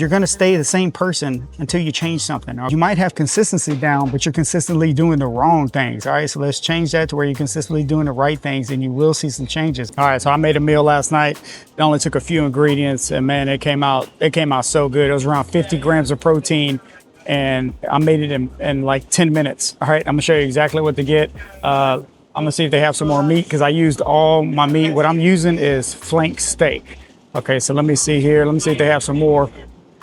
You're gonna stay the same person until you change something. You might have consistency down, but you're consistently doing the wrong things, all right? So let's change that to where you're consistently doing the right things and you will see some changes. All right, so I made a meal last night. It only took a few ingredients and man, it came out so good. It was around 50 grams of protein and I made it in like 10 minutes. All right, I'm gonna show you exactly what to get. I'm gonna see if they have some more meat because I used all my meat. What I'm using is flank steak. Okay, so let me see here. Let me see if they have some more.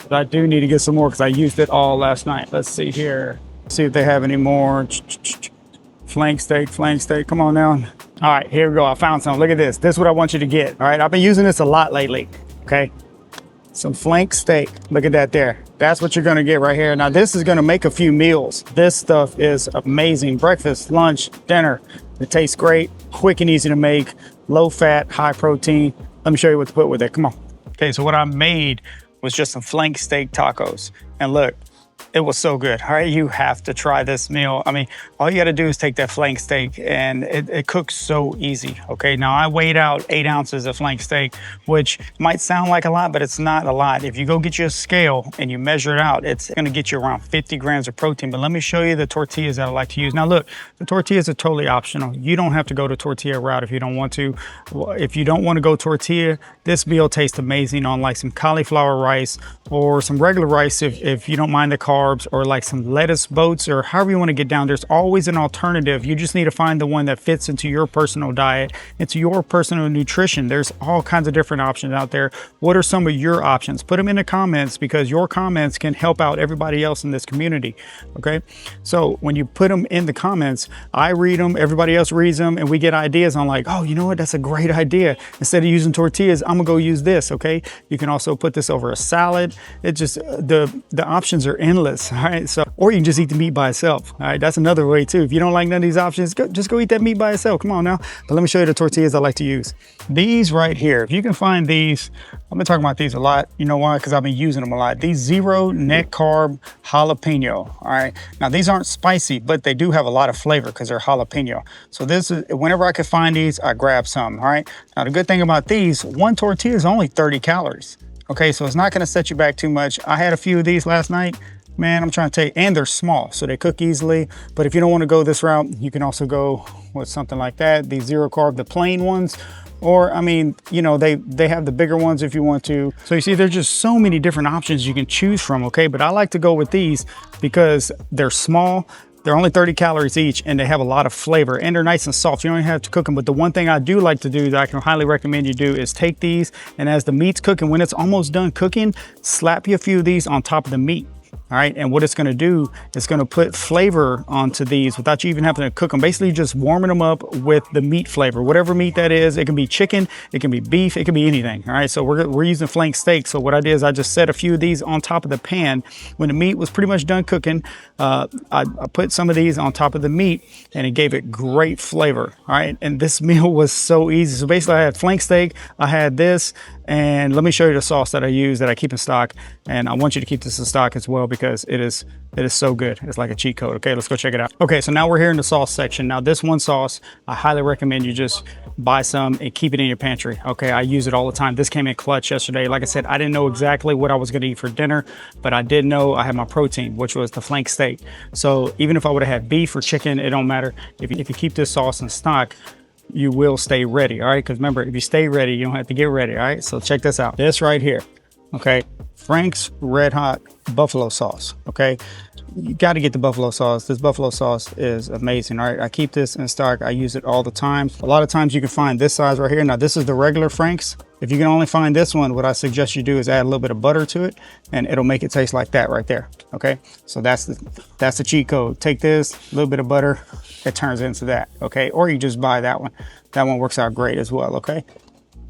But I do need to get some more because I used it all last night. Let's see here. See if they have any more. Flank steak, flank steak. Come on now. All right, here we go. I found some. Look at this. This is what I want you to get. All right, I've been using this a lot lately. Okay, some flank steak. Look at that there. That's what you're gonna get right here. Now this is gonna make a few meals. This stuff is amazing. Breakfast, lunch, dinner. It tastes great, quick and easy to make, low fat, high protein. Let me show you what to put with it. Come on. Okay, so what I made was just some flank steak tacos. And look, it was so good. All right, you have to try this meal. I mean, all you gotta do is take that flank steak and it cooks so easy, okay? Now I weighed out 8 ounces of flank steak, which might sound like a lot, but it's not a lot. If you go get you a scale and you measure it out, it's gonna get you around 50 grams of protein. But let me show you the tortillas that I like to use. Now look, the tortillas are totally optional. You don't have to go to tortilla route if you don't want to. If you don't wanna go tortilla, this meal tastes amazing on like some cauliflower rice or some regular rice if you don't mind the carbs, or like some lettuce boats, or however you want to get down. There's always an alternative. You just need to find the one that fits into your personal diet, into your personal nutrition. There's all kinds of different options out there. What are some of your options? Put them in the comments because your comments can help out everybody else in this community. Okay, so when you put them in the comments, I read them, everybody else reads them, and we get ideas on like, oh, you know what, that's a great idea. Instead of using tortillas, I'm gonna go use this. Okay, you can also put this over a salad. It just the options are endless. All right, so or you can just eat the meat by itself. All right, that's another way too. If you don't like none of these options, just go eat that meat by itself. Come on now. But let me show you the tortillas I like to use. These right here, if you can find these, I've been talking about these a lot. You know why? Because I've been using them a lot. These zero net carb jalapeno. All right, now these aren't spicy, but they do have a lot of flavor because they're jalapeno. So this is, whenever I could find these, I grab some. All right, now the good thing about these, one tortilla is only 30 calories. Okay, so it's not gonna set you back too much. I had a few of these last night. Man, I'm trying to tell you, and they're small, so they cook easily. But if you don't wanna go this route, you can also go with something like that, these zero carb, the plain ones. Or, I mean, you know, they have the bigger ones if you want to. So you see, there's just so many different options you can choose from, okay? But I like to go with these because they're small. They're only 30 calories each and they have a lot of flavor and they're nice and soft. You don't even have to cook them. But the one thing I do like to do that I can highly recommend you do is take these, and as the meat's cooking, when it's almost done cooking, slap you a few of these on top of the meat. All right, and what it's gonna do, it's gonna put flavor onto these without you even having to cook them. Basically just warming them up with the meat flavor, whatever meat that is. It can be chicken, it can be beef, it can be anything. All right, so we're using flank steak. So what I did is I just set a few of these on top of the pan. When the meat was pretty much done cooking, I put some of these on top of the meat and it gave it great flavor. All right, and this meal was so easy. So basically I had flank steak, I had this, and let me show you the sauce that I use that I keep in stock. And I want you to keep this in stock as well because it is so good. It's like a cheat code. Okay, let's go check it out. Okay, so now we're here in the sauce section. Now this one sauce, I highly recommend you just buy some and keep it in your pantry. Okay, I use it all the time. This came in clutch yesterday. Like I said, I didn't know exactly what I was gonna eat for dinner, but I did know I had my protein, which was the flank steak. So even if I would have had beef or chicken, it don't matter. If you keep this sauce in stock, you will stay ready, all right? Because remember, if you stay ready, you don't have to get ready, all right? So check this out. This right here, okay? Frank's RedHot buffalo sauce, okay? You got to get the buffalo sauce. This buffalo sauce is amazing, all right? I keep this in stock. I use it all the time. A lot of times you can find this size right here. Now, this is the regular Frank's. If you can only find this one, what I suggest you do is add a little bit of butter to it, and it'll make it taste like that right there, okay? So that's the cheat code. Take this, a little bit of butter, it turns into that, okay? Or you just buy that one. That one works out great as well, okay?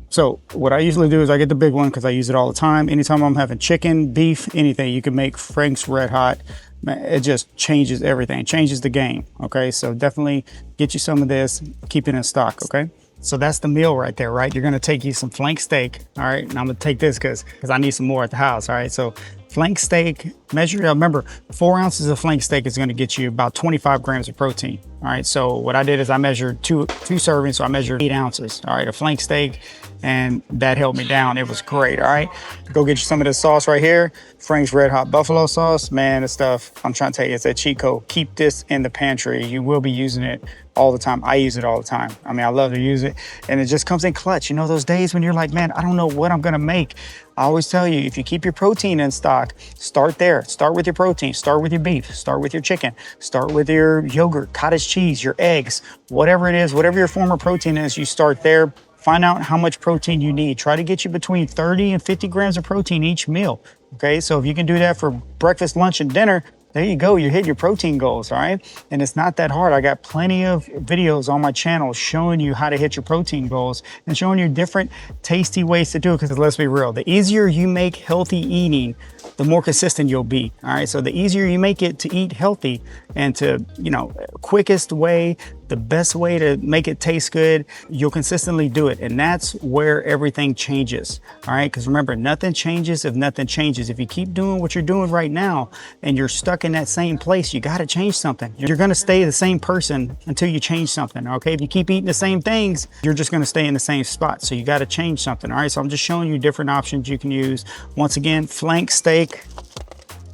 So what I usually do is I get the big one because I use it all the time. Anytime I'm having chicken, beef, anything, you can make Frank's RedHot. Man, it just changes everything, changes the game, okay? So definitely get you some of this, keep it in stock, okay? So that's the meal right there, right? You're gonna take you some flank steak, all right? And I'm gonna take this because I need some more at the house, all right? So flank steak Measure it out. Remember, 4 ounces of flank steak is going to get you about 25 grams of protein. All right, so what I did is I measured two servings, so I measured 8 ounces, all right, of flank steak, and that held me down. It was great, all right? Go get you some of this sauce right here, Frank's RedHot buffalo sauce. Man, this stuff, I'm trying to tell you, it's a cheat code. Keep this in the pantry. You will be using it all the time. I use it all the time. I mean, I love to use it, and it just comes in clutch. You know, those days when you're like, man, I don't know what I'm gonna make. I always tell you, if you keep your protein in stock, start there. Start with your protein, start with your beef, start with your chicken, start with your yogurt, cottage cheese, your eggs, whatever it is, whatever your form of protein is, you start there. Find out how much protein you need. Try to get you between 30 and 50 grams of protein each meal. Okay, so if you can do that for breakfast, lunch, and dinner, there you go, you're hitting your protein goals, all right? And it's not that hard. I got plenty of videos on my channel showing you how to hit your protein goals and showing you different tasty ways to do it, because let's be real, the easier you make healthy eating, the more consistent you'll be, all right? So the easier you make it to eat healthy and to, you know, quickest way, the best way to make it taste good, you'll consistently do it. And that's where everything changes, all right? Because remember, nothing changes if nothing changes. If you keep doing what you're doing right now and you're stuck in that same place, you got to change something. You're going to stay the same person until you change something, okay? If you keep eating the same things, you're just going to stay in the same spot. So you got to change something, all right? So I'm just showing you different options you can use. Once again, flank steak,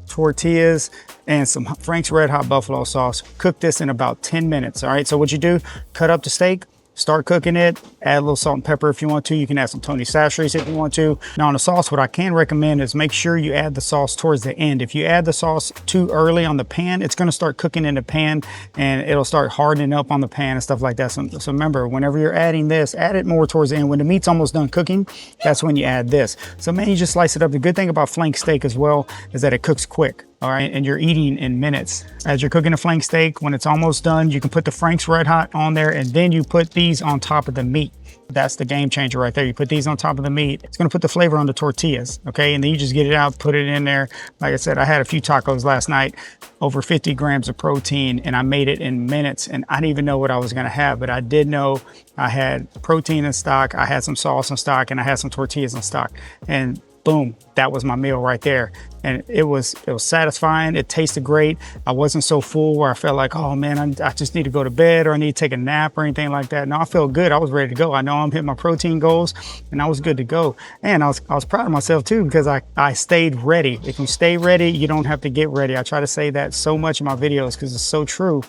tortillas, and some Frank's RedHot buffalo sauce. Cook this in about 10 minutes, all right? So what you do, cut up the steak, start cooking it, add a little salt and pepper if you want to. You can add some Tony Chachere's if you want to. Now on the sauce, what I can recommend is make sure you add the sauce towards the end. If you add the sauce too early on the pan, it's gonna start cooking in the pan and it'll start hardening up on the pan and stuff like that. So remember, whenever you're adding this, add it more towards the end. When the meat's almost done cooking, that's when you add this. So man, you just slice it up. The good thing about flank steak as well is that it cooks quick. All right, and you're eating in minutes. As you're cooking a flank steak, when it's almost done, you can put the Frank's RedHot on there, and then you put these on top of the meat. That's the game changer right there. You put these on top of the meat. It's gonna put the flavor on the tortillas, okay? And then you just get it out, put it in there. Like I said, I had a few tacos last night, over 50 grams of protein, and I made it in minutes, and I didn't even know what I was gonna have, but I did know I had protein in stock, I had some sauce in stock, and I had some tortillas in stock. And boom, that was my meal right there. And it was satisfying. It tasted great. I wasn't so full where I felt like, oh man, I just need to go to bed or I need to take a nap or anything like that. No, I felt good. I was ready to go. I know I'm hitting my protein goals and I was good to go. And I was proud of myself too, because I stayed ready. If you stay ready, you don't have to get ready. I try to say that so much in my videos because it's so true.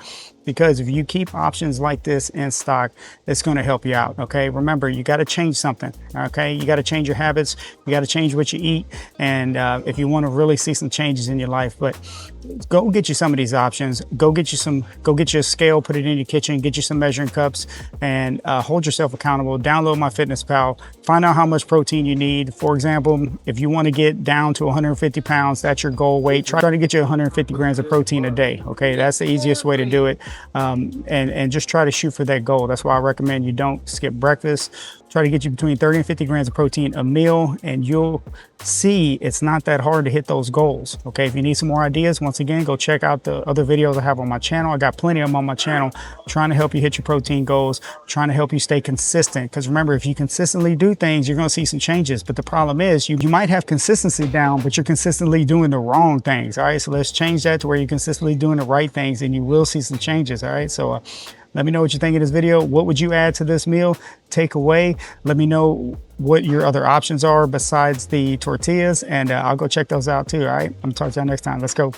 Because if you keep options like this in stock, it's going to help you out, okay? Remember, you got to change something, okay? You got to change your habits. You got to change what you eat. And if you want to really see some changes in your life, but go get you some of these options. Go get you a scale, put it in your kitchen, get you some measuring cups, and hold yourself accountable. Download MyFitnessPal. Find out how much protein you need. For example, if you want to get down to 150 pounds, that's your goal weight. Try to get you 150 grams of protein a day, okay? That's the easiest way to do it. And just try to shoot for that goal. That's why I recommend you don't skip breakfast. Try to get you between 30 and 50 grams of protein a meal, and you'll see it's not that hard to hit those goals. Okay, if you need some more ideas, once again, go check out the other videos I have on my channel. I got plenty of them on my channel, trying to help you hit your protein goals, trying to help you stay consistent. Because remember, if you consistently do things, you're going to see some changes. But the problem is you might have consistency down, but you're consistently doing the wrong things. All right, so let's change that to where you're consistently doing the right things, and you will see some changes. All right, so let me know what you think of this video. What would you add to this meal? Take away. Let me know what your other options are besides the tortillas, and I'll go check those out too, all right? I'm gonna talk to y'all next time. Let's go.